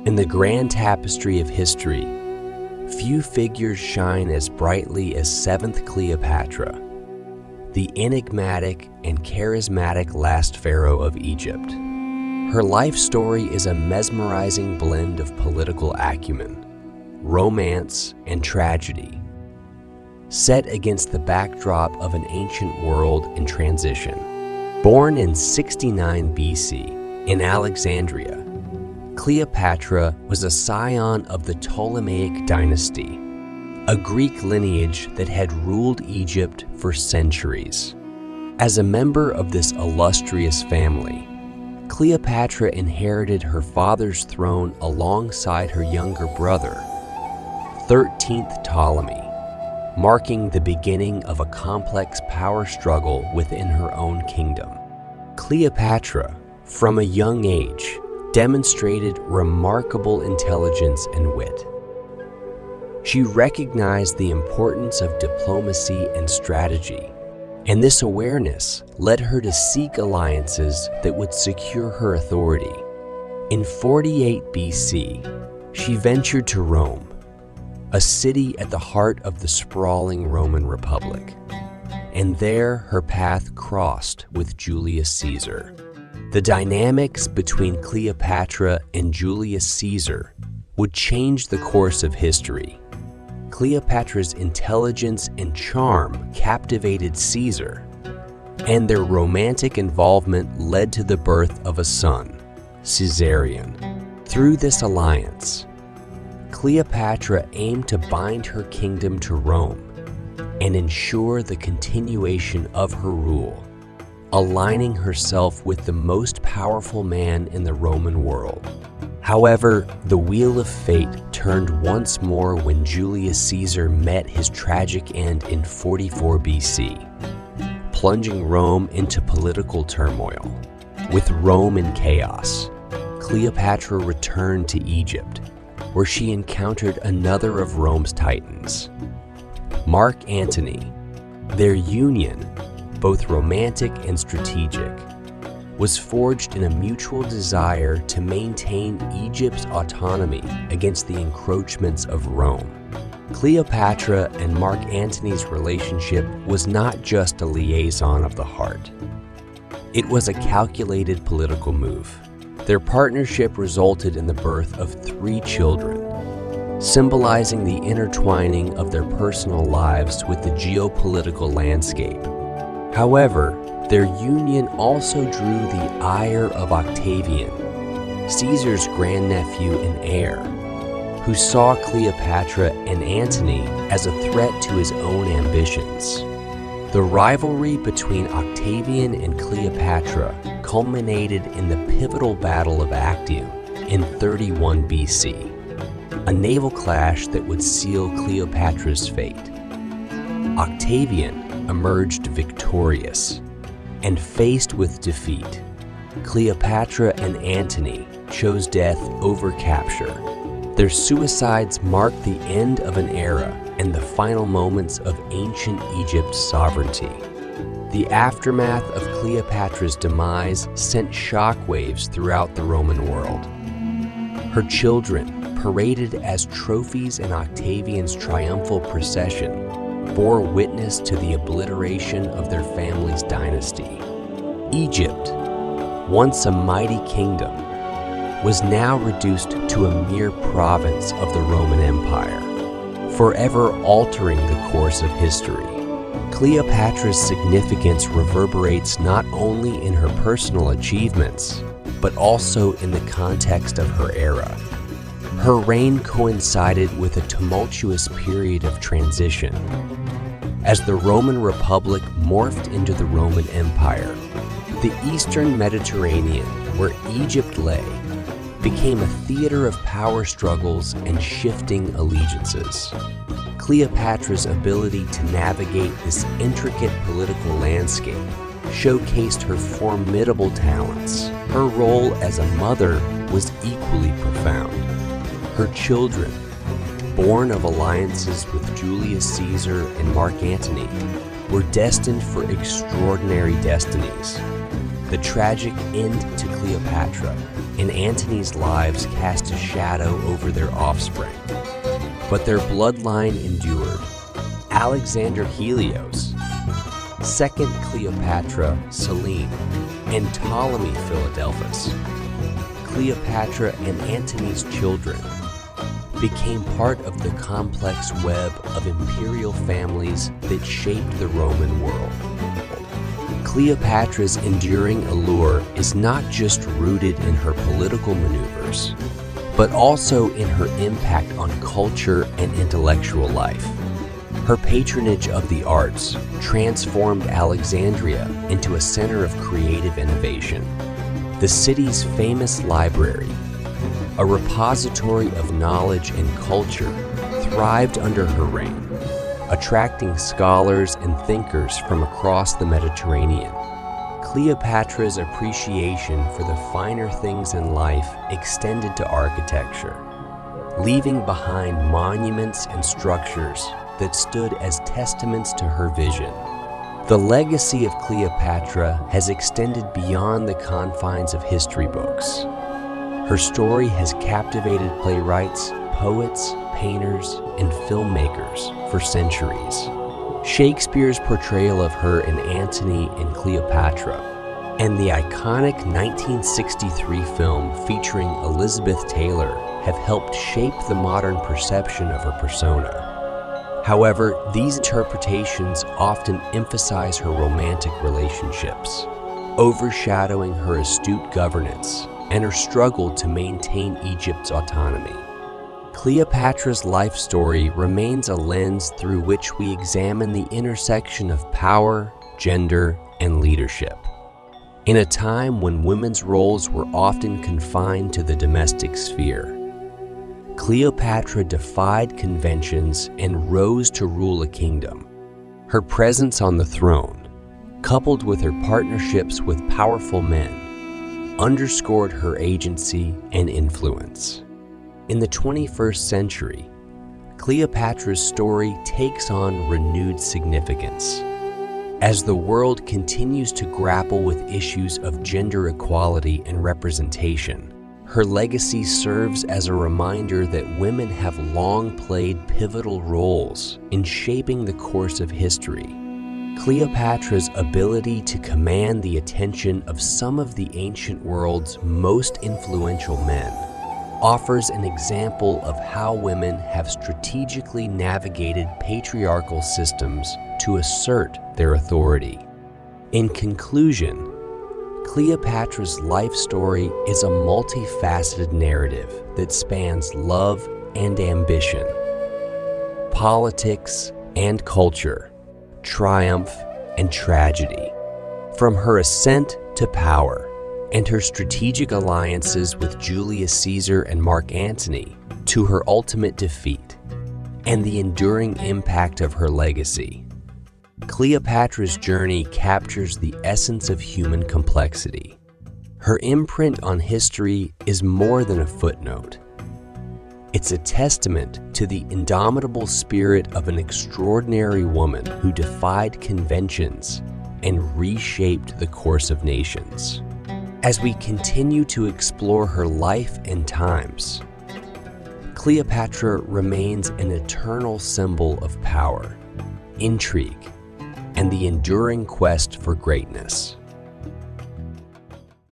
In the grand tapestry of history, few figures shine as brightly as 7th Cleopatra, the enigmatic and charismatic last pharaoh of Egypt. Her life story is a mesmerizing blend of political acumen, romance, and tragedy, set against the backdrop of an ancient world in transition. Born in 69 BC in Alexandria, Cleopatra was a scion of the Ptolemaic dynasty, a Greek lineage that had ruled Egypt for centuries. As a member of this illustrious family, Cleopatra inherited her father's throne alongside her younger brother, 13th Ptolemy, marking the beginning of a complex power struggle within her own kingdom. Cleopatra, from a young age, demonstrated remarkable intelligence and wit. She recognized the importance of diplomacy and strategy, and this awareness led her to seek alliances that would secure her authority. In 48 BC, she ventured to Rome, a city at the heart of the sprawling Roman Republic, and there her path crossed with Julius Caesar. The dynamics between Cleopatra and Julius Caesar would change the course of history. Cleopatra's intelligence and charm captivated Caesar, and their romantic involvement led to the birth of a son, Caesarion. Through this alliance, Cleopatra aimed to bind her kingdom to Rome and ensure the continuation of her rule, aligning herself with the most powerful man in the Roman world. However, the wheel of fate turned once more when Julius Caesar met his tragic end in 44 BC, plunging Rome into political turmoil. With Rome in chaos, Cleopatra returned to Egypt, where she encountered another of Rome's titans, Mark Antony. Their union, both romantic and strategic, was forged in a mutual desire to maintain Egypt's autonomy against the encroachments of Rome. Cleopatra and Mark Antony's relationship was not just a liaison of the heart. It was a calculated political move. Their partnership resulted in the birth of 3 children, symbolizing the intertwining of their personal lives with the geopolitical landscape. However, their union also drew the ire of Octavian, Caesar's grandnephew and heir, who saw Cleopatra and Antony as a threat to his own ambitions. The rivalry between Octavian and Cleopatra culminated in the pivotal Battle of Actium in 31 BC, a naval clash that would seal Cleopatra's fate. Octavian emerged victorious, and faced with defeat, Cleopatra and Antony chose death over capture. Their suicides marked the end of an era and the final moments of ancient Egypt's sovereignty. The aftermath of Cleopatra's demise sent shockwaves throughout the Roman world. Her children, paraded as trophies in Octavian's triumphal procession, bore witness to the obliteration of their family's dynasty. Egypt, once a mighty kingdom, was now reduced to a mere province of the Roman Empire, forever altering the course of history. Cleopatra's significance reverberates not only in her personal achievements, but also in the context of her era. Her reign coincided with a tumultuous period of transition. As the Roman Republic morphed into the Roman Empire, the Eastern Mediterranean, where Egypt lay, became a theater of power struggles and shifting allegiances. Cleopatra's ability to navigate this intricate political landscape showcased her formidable talents. Her role as a mother was equally profound. Her children, born of alliances with Julius Caesar and Mark Antony, were destined for extraordinary destinies. The tragic end to Cleopatra and Antony's lives cast a shadow over their offspring, but their bloodline endured. Alexander Helios, Second Cleopatra Selene, and Ptolemy Philadelphus, Cleopatra and Antony's children, became part of the complex web of imperial families that shaped the Roman world. Cleopatra's enduring allure is not just rooted in her political maneuvers, but also in her impact on culture and intellectual life. Her patronage of the arts transformed Alexandria into a center of creative innovation. The city's famous library, a repository of knowledge and culture, thrived under her reign, attracting scholars and thinkers from across the Mediterranean. Cleopatra's appreciation for the finer things in life extended to architecture, leaving behind monuments and structures that stood as testaments to her vision. The legacy of Cleopatra has extended beyond the confines of history books. Her story has captivated playwrights, poets, painters, and filmmakers for centuries. Shakespeare's portrayal of her in Antony and Cleopatra, and the iconic 1963 film featuring Elizabeth Taylor have helped shape the modern perception of her persona. However, these interpretations often emphasize her romantic relationships, overshadowing her astute governance and her struggle to maintain Egypt's autonomy. Cleopatra's life story remains a lens through which we examine the intersection of power, gender, and leadership. In a time when women's roles were often confined to the domestic sphere, Cleopatra defied conventions and rose to rule a kingdom. Her presence on the throne, coupled with her partnerships with powerful men, underscored her agency and influence. In the 21st century, Cleopatra's story takes on renewed significance. As the world continues to grapple with issues of gender equality and representation, her legacy serves as a reminder that women have long played pivotal roles in shaping the course of history. Cleopatra's ability to command the attention of some of the ancient world's most influential men offers an example of how women have strategically navigated patriarchal systems to assert their authority. In conclusion, Cleopatra's life story is a multifaceted narrative that spans love and ambition, politics and culture, triumph and tragedy. From her ascent to power and her strategic alliances with Julius Caesar and Mark Antony to her ultimate defeat and the enduring impact of her legacy, Cleopatra's journey captures the essence of human complexity. Her imprint on history is more than a footnote. It's a testament to the indomitable spirit of an extraordinary woman who defied conventions and reshaped the course of nations. As we continue to explore her life and times, Cleopatra remains an eternal symbol of power, intrigue, and the enduring quest for greatness.